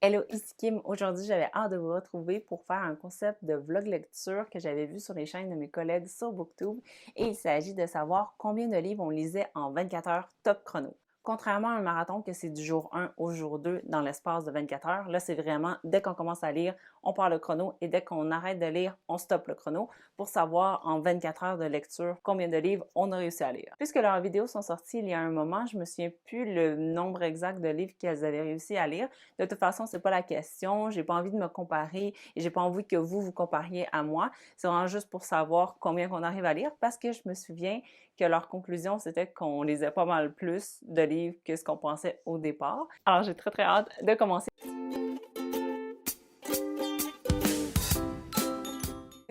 Hello, ici Kim. Aujourd'hui, j'avais hâte de vous retrouver pour faire un concept de vlog lecture que j'avais vu sur les chaînes de mes collègues sur BookTube et il s'agit de savoir combien de livres on lisait en 24 heures top chrono. Contrairement à un marathon que c'est du jour 1 au jour 2 dans l'espace de 24 heures, là c'est vraiment dès qu'on commence à lire, on part le chrono et dès qu'on arrête de lire, on stoppe le chrono pour savoir en 24 heures de lecture combien de livres on a réussi à lire. Puisque leurs vidéos sont sorties il y a un moment, je me souviens plus le nombre exact de livres qu'elles avaient réussi à lire. De toute façon, c'est pas la question. J'ai pas envie de me comparer et j'ai pas envie que vous compariez à moi. C'est vraiment juste pour savoir combien qu'on arrive à lire parce que je me souviens que leur conclusion, c'était qu'on lisait pas mal plus de livres que ce qu'on pensait au départ. Alors, j'ai très hâte de commencer.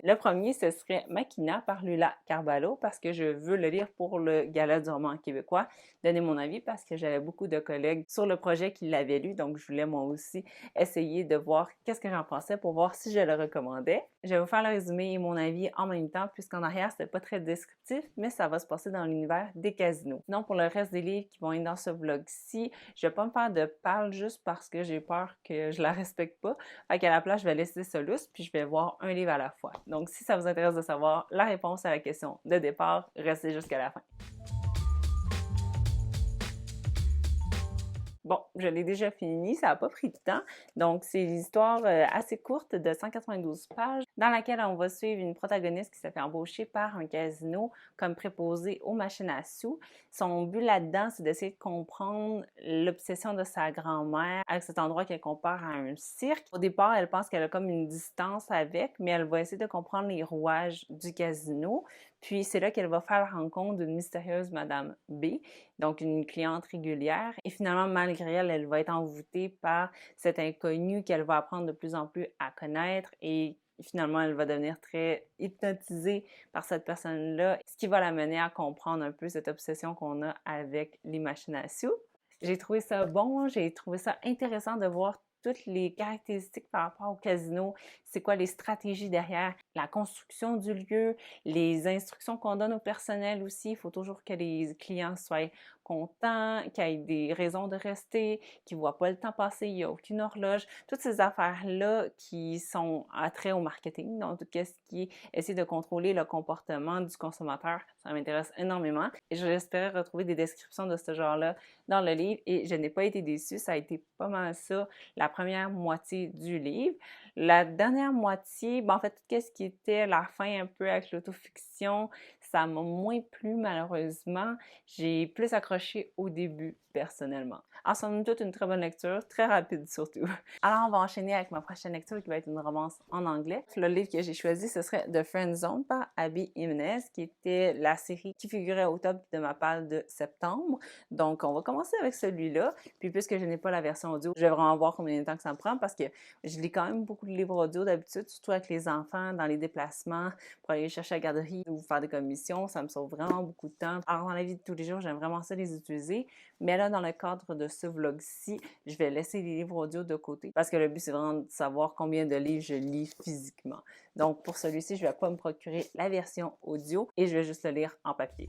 Le premier, ce serait Makina par Lula Carballo parce que je veux le lire pour le Gala du roman québécois. Donner mon avis parce que j'avais beaucoup de collègues sur le projet qui l'avaient lu, donc je voulais moi aussi essayer de voir qu'est-ce que j'en pensais pour voir si je le recommandais. Je vais vous faire le résumé et mon avis en même temps puisqu'en arrière, c'était pas très descriptif, mais ça va se passer dans l'univers des casinos. Sinon, pour le reste des livres qui vont être dans ce vlog-ci, je vais pas me faire de parle juste parce que j'ai peur que je la respecte pas. Fait qu'à la place, je vais laisser ça lousse, puis je vais voir un livre à la fois. Donc, si ça vous intéresse de savoir la réponse à la question de départ, restez jusqu'à la fin. Bon, je l'ai déjà fini, ça n'a pas pris de temps. Donc, c'est une histoire assez courte de 192 pages dans laquelle on va suivre une protagoniste qui s'est fait embaucher par un casino comme préposée aux machines à sous. Son but là-dedans, c'est d'essayer de comprendre l'obsession de sa grand-mère avec cet endroit qu'elle compare à un cirque. Au départ, elle pense qu'elle a comme une distance avec, mais elle va essayer de comprendre les rouages du casino. Puis, c'est là qu'elle va faire la rencontre d'une mystérieuse Madame B, donc une cliente régulière. Et finalement, malgré elle, elle va être envoûtée par cet inconnu qu'elle va apprendre de plus en plus à connaître et finalement, elle va devenir très hypnotisée par cette personne-là, ce qui va la mener à comprendre un peu cette obsession qu'on a avec les machines à sous. J'ai trouvé ça bon, j'ai trouvé ça intéressant de voir toutes les caractéristiques par rapport au casino, c'est quoi les stratégies derrière la construction du lieu, les instructions qu'on donne au personnel aussi. Il faut toujours que les clients soient contents, qu'il y ait des raisons de rester, qu'ils ne voient pas le temps passer, il n'y a aucune horloge. Toutes ces affaires-là qui sont attraits au marketing, donc tout ce qui est essayer de contrôler le comportement du consommateur, ça m'intéresse énormément. Et j'espérais retrouver des descriptions de ce genre-là dans le livre et je n'ai pas été déçue. Ça a été pas mal ça, la première moitié du livre. La dernière moitié, en fait, tout ce qui était la fin un peu avec l'autofiction, ça m'a moins plu malheureusement. J'ai plus accroché au début personnellement. En somme toute, une très bonne lecture, très rapide surtout. Alors, on va enchaîner avec ma prochaine lecture qui va être une romance en anglais. Le livre que j'ai choisi, ce serait The Friend Zone par Abby Jimenez, qui était la série qui figurait au top de ma palle de septembre. Donc, on va commencer avec celui-là. Puis, puisque je n'ai pas la version audio, je vais vraiment voir combien de temps que ça me prend parce que je lis quand même beaucoup de livres audio d'habitude, surtout avec les enfants, dans les déplacements, pour aller chercher à la garderie ou faire des commissions. Ça me sauve vraiment beaucoup de temps. Alors, dans la vie de tous les jours, j'aime vraiment ça les utiliser. Mais là, dans le cadre de ce vlog-ci, je vais laisser les livres audio de côté parce que le but, c'est vraiment de savoir combien de livres je lis physiquement. Donc, pour celui-ci, je ne vais pas me procurer la version audio et je vais juste le lire en papier.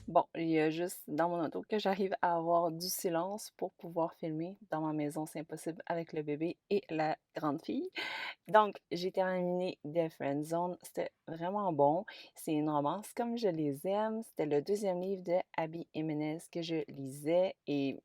Bon, il y a juste dans mon auto que j'arrive à avoir du silence pour pouvoir filmer. Dans ma maison, c'est impossible avec le bébé et la grande fille. Donc, j'ai terminé The Friend Zone. C'était vraiment bon. C'est une romance comme je les aime. C'était le deuxième livre de Abby Jimenez que je lisais et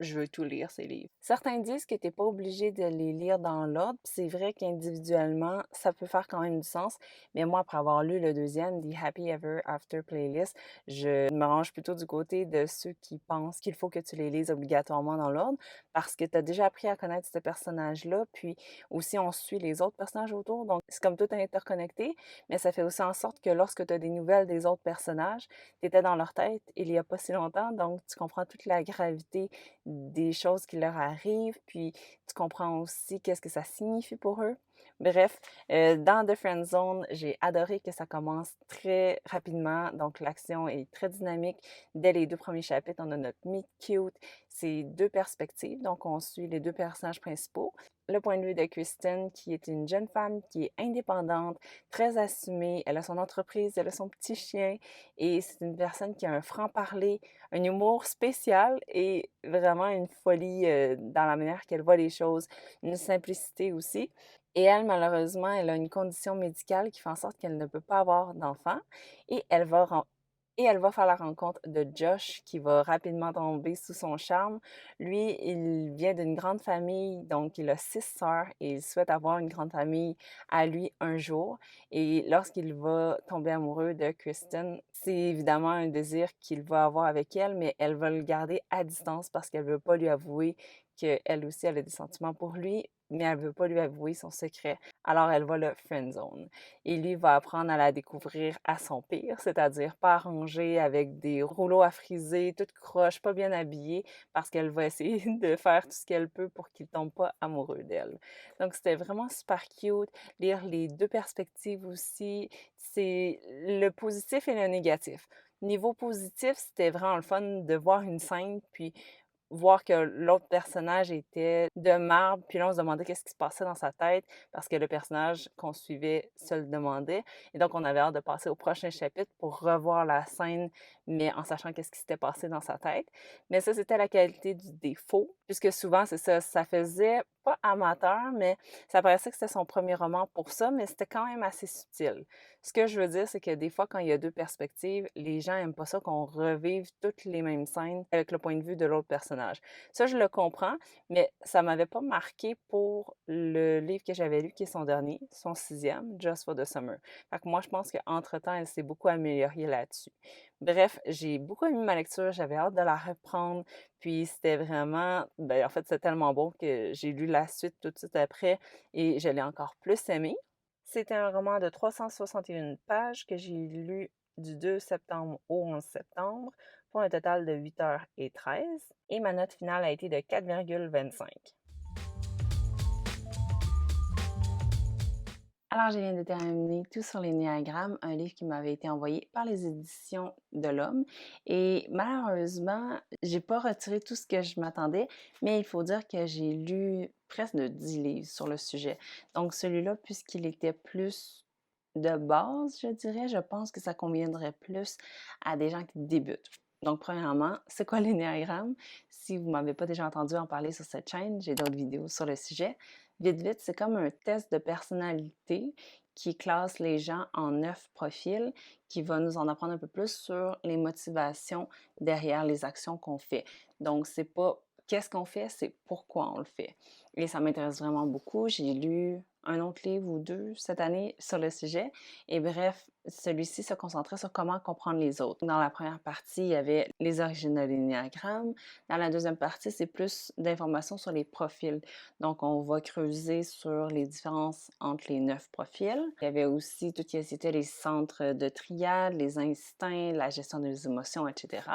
je veux tout lire, ces livres. Certains disent que tu n'es pas obligé de les lire dans l'ordre. C'est vrai qu'individuellement, ça peut faire quand même du sens. Mais moi, après avoir lu le deuxième, The Happy Ever After Playlist, je me range plutôt du côté de ceux qui pensent qu'il faut que tu les lises obligatoirement dans l'ordre parce que tu as déjà appris à connaître ce personnage-là. Puis aussi, on suit les autres personnages autour. Donc, c'est comme tout interconnecté. Mais ça fait aussi en sorte que lorsque tu as des nouvelles des autres personnages, tu étais dans leur tête il n'y a pas si longtemps. Donc, tu comprends toute la gravité des choses qui leur arrivent, puis tu comprends aussi qu'est-ce que ça signifie pour eux. Bref, dans The Friend Zone, j'ai adoré que ça commence très rapidement, donc l'action est très dynamique. Dès les deux premiers chapitres, on a notre meet cute, c'est deux perspectives, donc on suit les deux personnages principaux. le point de vue de Kristen, qui est une jeune femme qui est indépendante, très assumée. Elle a son entreprise, elle a son petit chien et c'est une personne qui a un franc-parler, un humour spécial et vraiment une folie dans la manière qu'elle voit les choses, une simplicité aussi. Et elle, malheureusement, elle a une condition médicale qui fait en sorte qu'elle ne peut pas avoir d'enfant et elle va faire la rencontre de Josh qui va rapidement tomber sous son charme. Lui, il vient d'une grande famille, donc il a 6 sœurs et il souhaite avoir une grande famille à lui un jour. Et lorsqu'il va tomber amoureux de Kristen, c'est évidemment un désir qu'il va avoir avec elle, mais elle va le garder à distance parce qu'elle ne veut pas lui avouer qu'elle aussi elle a des sentiments pour lui, mais elle ne veut pas lui avouer son secret. Alors elle va le friendzone. Et lui va apprendre à la découvrir à son pire, c'est-à-dire pas arrangée, avec des rouleaux à friser, toute croche, pas bien habillée, parce qu'elle va essayer de faire tout ce qu'elle peut pour qu'il tombe pas amoureux d'elle. Donc c'était vraiment super cute, lire les deux perspectives aussi, c'est le positif et le négatif. Niveau positif, c'était vraiment le fun de voir une scène, puis voir que l'autre personnage était de marbre, puis là, on se demandait qu'est-ce qui se passait dans sa tête parce que le personnage qu'on suivait se le demandait. Et donc, on avait hâte de passer au prochain chapitre pour revoir la scène, mais en sachant qu'est-ce qui s'était passé dans sa tête. Mais ça, c'était la qualité du défaut, puisque souvent, c'est ça, ça faisait pas amateur, mais ça paraissait que c'était son premier roman pour ça, mais c'était quand même assez subtil. Ce que je veux dire, c'est que des fois, quand il y a deux perspectives, les gens aiment pas ça qu'on revive toutes les mêmes scènes avec le point de vue de l'autre personnage. Ça, je le comprends, mais ça m'avait pas marqué pour le livre que j'avais lu, qui est son dernier, son 6e, Just for the Summer. Fait que moi, je pense qu'entre-temps, elle s'est beaucoup améliorée là-dessus. Bref, j'ai beaucoup aimé ma lecture, j'avais hâte de la reprendre, puis c'était vraiment, ben, en fait, c'est tellement bon que j'ai lu la suite tout de suite après et je l'ai encore plus aimé. C'était un roman de 361 pages que j'ai lu du 2 septembre au 11 septembre pour un total de 8h13 et ma note finale a été de 4,25. Alors, je viens de terminer Tout sur l'énéagramme, un livre qui m'avait été envoyé par les éditions de l'Homme. Et malheureusement, j'ai pas retiré tout ce que je m'attendais, mais il faut dire que j'ai lu presque de 10 livres sur le sujet. Donc, celui-là, puisqu'il était plus de base, je dirais, je pense que ça conviendrait plus à des gens qui débutent. Donc, premièrement, c'est quoi l'énéagramme? Si vous ne m'avez pas déjà entendu en parler sur cette chaîne, j'ai d'autres vidéos sur le sujet. Vite, vite, c'est comme un test de personnalité qui classe les gens en 9 profils, qui va nous en apprendre un peu plus sur les motivations derrière les actions qu'on fait. Donc, c'est pas qu'est-ce qu'on fait, c'est pourquoi on le fait. Et ça m'intéresse vraiment beaucoup. J'ai lu un autre livre ou deux cette année sur le sujet. Et bref, celui-ci se concentrait sur comment comprendre les autres. Dans la première partie, il y avait les origines de l'énéagramme. Dans la deuxième partie, c'est plus d'informations sur les profils. Donc, on va creuser sur les différences entre les 9 profils. Il y avait aussi tout ce qui était les centres de triade, les instincts, la gestion des émotions, etc.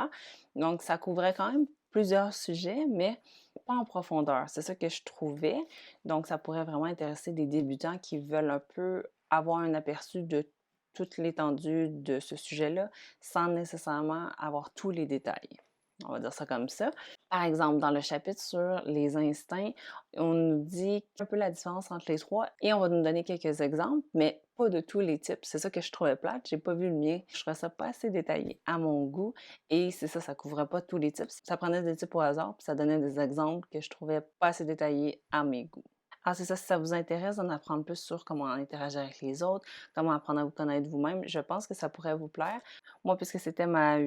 Donc, ça couvrait quand même plusieurs sujets, mais pas en profondeur. C'est ça que je trouvais. Donc, ça pourrait vraiment intéresser des débutants qui veulent un peu avoir un aperçu de toute l'étendue de ce sujet-là sans nécessairement avoir tous les détails. On va dire ça comme ça. Par exemple, dans le chapitre sur les instincts, on nous dit un peu la différence entre les trois et on va nous donner quelques exemples, mais pas de tous les types. C'est ça que je trouvais plate. J'ai pas vu le mien. Je trouvais ça pas assez détaillé à mon goût et c'est ça, ça couvrait pas tous les types. Ça prenait des types au hasard puis ça donnait des exemples que je trouvais pas assez détaillés à mes goûts. Alors c'est ça, si ça vous intéresse d'en apprendre plus sur comment interagir avec les autres, comment apprendre à vous connaître vous-même, je pense que ça pourrait vous plaire. Moi, puisque c'était ma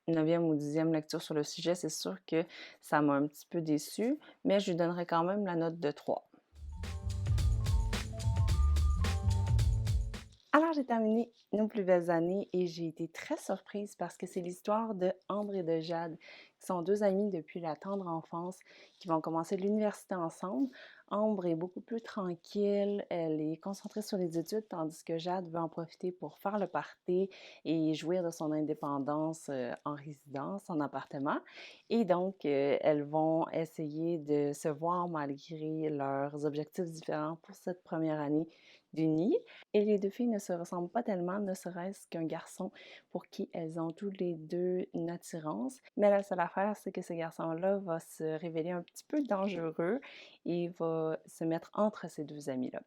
9e ou 10e lecture sur le sujet, c'est sûr que ça m'a un petit peu déçue, mais je lui donnerais quand même la note de 3. Alors, j'ai terminé Nos plus belles années et j'ai été très surprise parce que c'est l'histoire de Ambre et de Jade, qui sont deux amies depuis la tendre enfance, qui vont commencer l'université ensemble. Ambre est beaucoup plus tranquille, elle est concentrée sur les études, tandis que Jade veut en profiter pour faire le party et jouir de son indépendance en résidence, en appartement. Et donc, elles vont essayer de se voir malgré leurs objectifs différents pour cette première année d'unis. Et les deux filles ne se ressemblent pas tellement, ne serait-ce qu'un garçon pour qui elles ont tous les deux une attirance. Mais la seule affaire, c'est que ce garçon-là va se révéler un petit peu dangereux et va se mettre entre ces deux amis-là.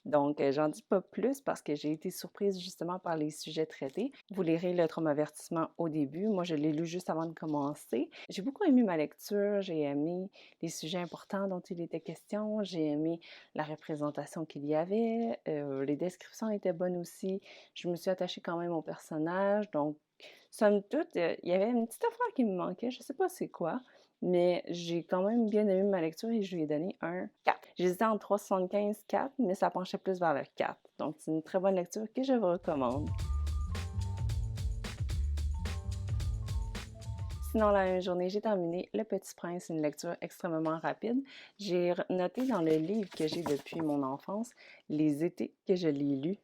Donc, j'en dis pas plus parce que j'ai été surprise justement par les sujets traités. Vous lirez le traumavertissement au début. Moi, je l'ai lu juste avant de commencer. J'ai beaucoup aimé ma lecture, j'ai aimé les sujets importants dont il était question, j'ai aimé la représentation qu'il y avait, les descriptions étaient bonnes aussi. Je me suis attachée quand même au personnage, donc somme toute, il y avait une petite affaire qui me manquait, je sais pas c'est quoi, mais j'ai quand même bien aimé ma lecture et je lui ai donné un 4. J'hésitais entre 3,75 4, mais ça penchait plus vers le 4. Donc c'est une très bonne lecture que je vous recommande. Sinon, la même journée, j'ai terminé Le Petit Prince, une lecture extrêmement rapide. J'ai noté dans le livre que j'ai depuis mon enfance les étés que je l'ai lu.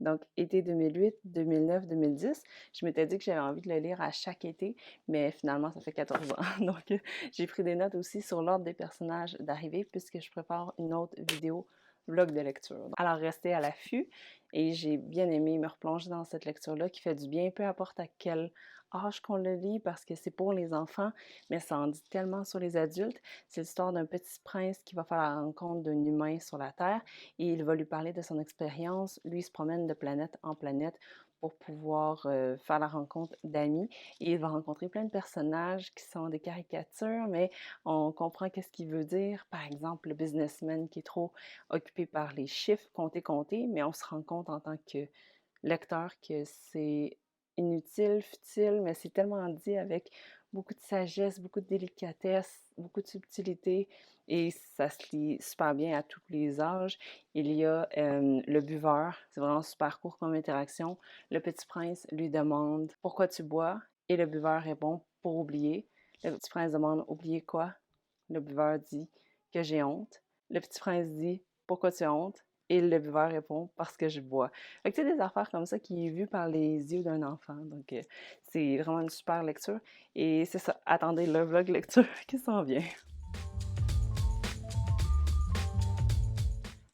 Donc, été 2008, 2009, 2010. Je m'étais dit que j'avais envie de le lire à chaque été, mais finalement, ça fait 14 ans. Donc, j'ai pris des notes aussi sur l'ordre des personnages d'arrivée puisque je prépare une autre vidéo vlog de lecture. Alors, restez à l'affût et j'ai bien aimé me replonger dans cette lecture-là qui fait du bien, peu importe à quel âge qu'on le lit parce que c'est pour les enfants, mais ça en dit tellement sur les adultes. C'est l'histoire d'un petit prince qui va faire la rencontre d'un humain sur la Terre et il va lui parler de son expérience. Lui, il se promène de planète en planète pour pouvoir faire la rencontre d'amis. Et il va rencontrer plein de personnages qui sont des caricatures, mais on comprend qu'est-ce qu'il veut dire. Par exemple, le businessman qui est trop occupé par les chiffres, compter, compter, mais on se rend compte en tant que lecteur que c'est inutile, futile, mais c'est tellement dit avec beaucoup de sagesse, beaucoup de délicatesse, beaucoup de subtilité et ça se lit super bien à tous les âges. Il y a le buveur, c'est vraiment super court comme interaction. Le petit prince lui demande pourquoi tu bois et le buveur répond pour oublier. Le petit prince demande oublier quoi? Le buveur dit que j'ai honte. Le petit prince dit pourquoi tu as honte? Et le buveur répond parce que je bois. Fait que c'est des affaires comme ça qui est vu par les yeux d'un enfant. Donc c'est vraiment une super lecture. Et c'est ça, attendez le vlog lecture qui s'en vient.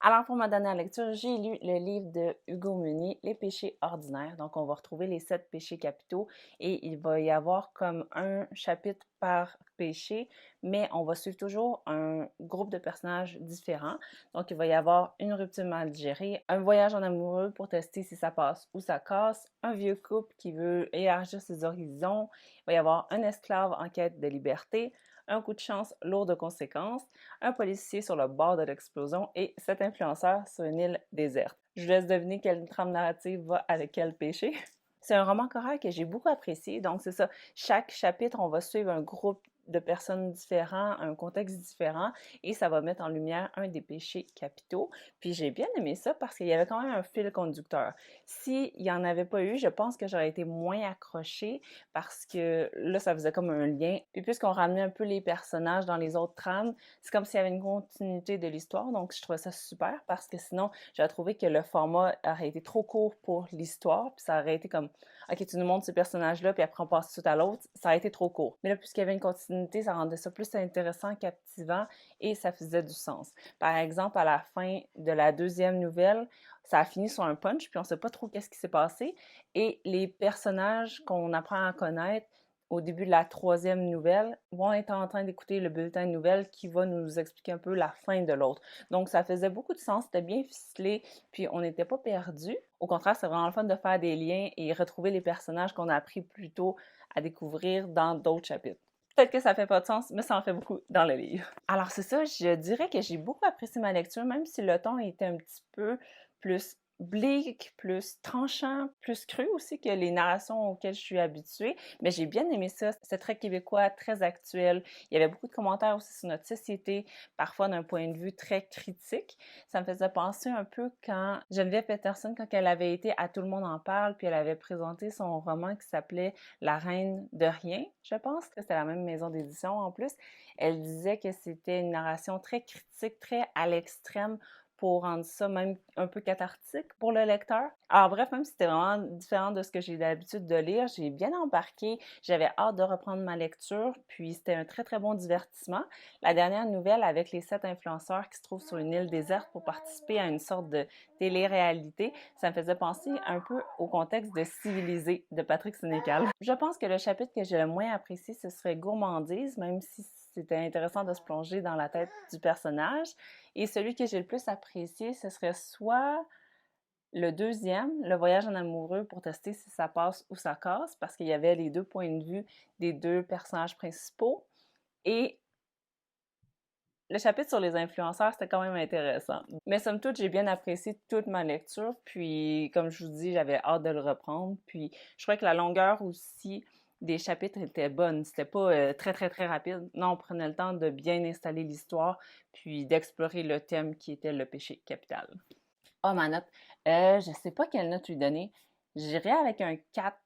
Alors, pour ma dernière lecture, j'ai lu le livre de Hugo Meunier, Les péchés ordinaires. Donc, on va retrouver les 7 péchés capitaux et il va y avoir comme un chapitre par péché, mais on va suivre toujours un groupe de personnages différents. Donc, il va y avoir une rupture mal gérée, un voyage en amoureux pour tester si ça passe ou ça casse, un vieux couple qui veut élargir ses horizons, il va y avoir un esclave en quête de liberté, un coup de chance lourd de conséquences, un policier sur le bord de l'explosion et 7 influenceurs sur une île déserte. Je vous laisse deviner quelle trame narrative va avec quel péché. C'est un roman choral que j'ai beaucoup apprécié. Donc, c'est ça. Chaque chapitre, on va suivre un groupe de personnes différents, un contexte différent, et ça va mettre en lumière un des péchés capitaux. Puis j'ai bien aimé ça parce qu'il y avait quand même un fil conducteur. S'il n'y en avait pas eu, je pense que j'aurais été moins accrochée parce que là, ça faisait comme un lien. Puis puisqu'on ramenait un peu les personnages dans les autres trames, c'est comme s'il y avait une continuité de l'histoire. Donc, je trouvais ça super parce que sinon, j'aurais trouvé que le format aurait été trop court pour l'histoire. Puis ça aurait été comme OK, tu nous montres ce personnage-là, puis après on passe tout à l'autre, ça a été trop court. Mais là, puisqu'il y avait une continuité, ça rendait ça plus intéressant, captivant, et ça faisait du sens. Par exemple, à la fin de la deuxième nouvelle, ça a fini sur un punch, puis on ne sait pas trop qu'est-ce qui s'est passé, et les personnages qu'on apprend à connaître au début de la troisième nouvelle vont être en train d'écouter le bulletin de nouvelles qui va nous expliquer un peu la fin de l'autre. Donc, ça faisait beaucoup de sens, c'était bien ficelé, puis on n'était pas perdu. Au contraire, c'est vraiment le fun de faire des liens et retrouver les personnages qu'on a appris plus tôt à découvrir dans d'autres chapitres. Peut-être que ça fait pas de sens, mais ça en fait beaucoup dans le livre. Alors c'est ça, je dirais que j'ai beaucoup apprécié ma lecture, même si le ton était un petit peu plus bleak, plus tranchant, plus cru aussi que les narrations auxquelles je suis habituée. Mais j'ai bien aimé ça. C'est très québécois, très actuel. Il y avait beaucoup de commentaires aussi sur notre société, parfois d'un point de vue très critique. Ça me faisait penser un peu quand Geneviève Peterson, quand elle avait été à Tout le monde en parle, puis elle avait présenté son roman qui s'appelait La reine de rien, je pense que c'était la même maison d'édition en plus. Elle disait que c'était une narration très critique, très à l'extrême pour rendre ça même un peu cathartique pour le lecteur. Alors bref, même si c'était vraiment différent de ce que j'ai l'habitude de lire, j'ai bien embarqué, j'avais hâte de reprendre ma lecture, puis c'était un très très bon divertissement. La dernière nouvelle avec les 7 influenceurs qui se trouvent sur une île déserte pour participer à une sorte de télé-réalité, ça me faisait penser un peu au contexte de Civilisé de Patrick Sénécal. Je pense que le chapitre que j'ai le moins apprécié, ce serait Gourmandise, même si c'était intéressant de se plonger dans la tête du personnage. Et celui que j'ai le plus apprécié, ce serait soit le deuxième, le voyage en amoureux, pour tester si ça passe ou ça casse, parce qu'il y avait les 2 points de vue des 2 personnages principaux. Et le chapitre sur les influenceurs, c'était quand même intéressant. Mais somme toute, j'ai bien apprécié toute ma lecture, puis comme je vous dis, j'avais hâte de le reprendre. Puis je crois que la longueur aussi des chapitres était bonne. C'était pas très, très, très rapide. Non, on prenait le temps de bien installer l'histoire, puis d'explorer le thème qui était le péché capital. Ah, ma note. Je sais pas quelle note lui donner. J'irais avec un 4,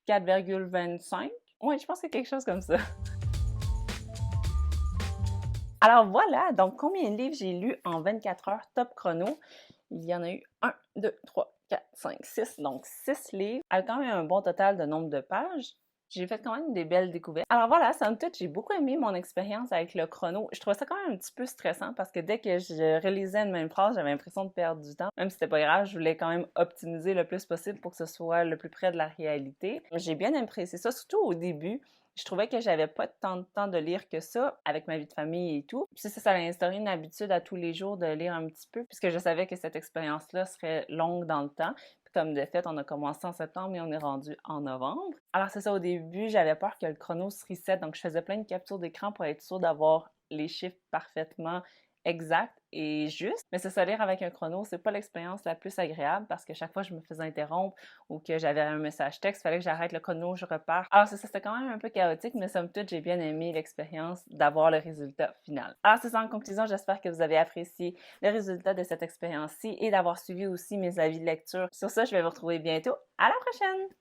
4,25. Oui, je pense que quelque chose comme ça. Alors voilà, donc combien de livres j'ai lus en 24 heures top chrono? Il y en a eu 1, 2, 3, 4, 5, 6, donc 6 livres, avec quand même un bon total de nombre de pages. J'ai fait quand même des belles découvertes. Alors voilà, somme toute, j'ai beaucoup aimé mon expérience avec le chrono. Je trouvais ça quand même un petit peu stressant parce que dès que je réalisais une même phrase, j'avais l'impression de perdre du temps. Même si c'était pas grave, je voulais quand même optimiser le plus possible pour que ce soit le plus près de la réalité. J'ai bien apprécié ça, surtout au début. Je trouvais que j'avais pas tant de temps de lire que ça avec ma vie de famille et tout. Puis ça a instauré une habitude à tous les jours de lire un petit peu puisque je savais que cette expérience-là serait longue dans le temps. Comme de fait, on a commencé en septembre et on est rendu en novembre. Alors c'est ça, au début, j'avais peur que le chrono se reset, donc je faisais plein de captures d'écran pour être sûre d'avoir les chiffres parfaitement exacts et justes. Mais c'est ça, lire avec un chrono, c'est pas l'expérience la plus agréable parce que chaque fois que je me faisais interrompre ou que j'avais un message texte, il fallait que j'arrête le chrono, je repars. Alors c'est ça, c'était quand même un peu chaotique, mais somme toute, j'ai bien aimé l'expérience d'avoir le résultat final. Alors c'est ça, en conclusion, j'espère que vous avez apprécié le résultat de cette expérience-ci et d'avoir suivi aussi mes avis de lecture. Sur ça, je vais vous retrouver bientôt. À la prochaine!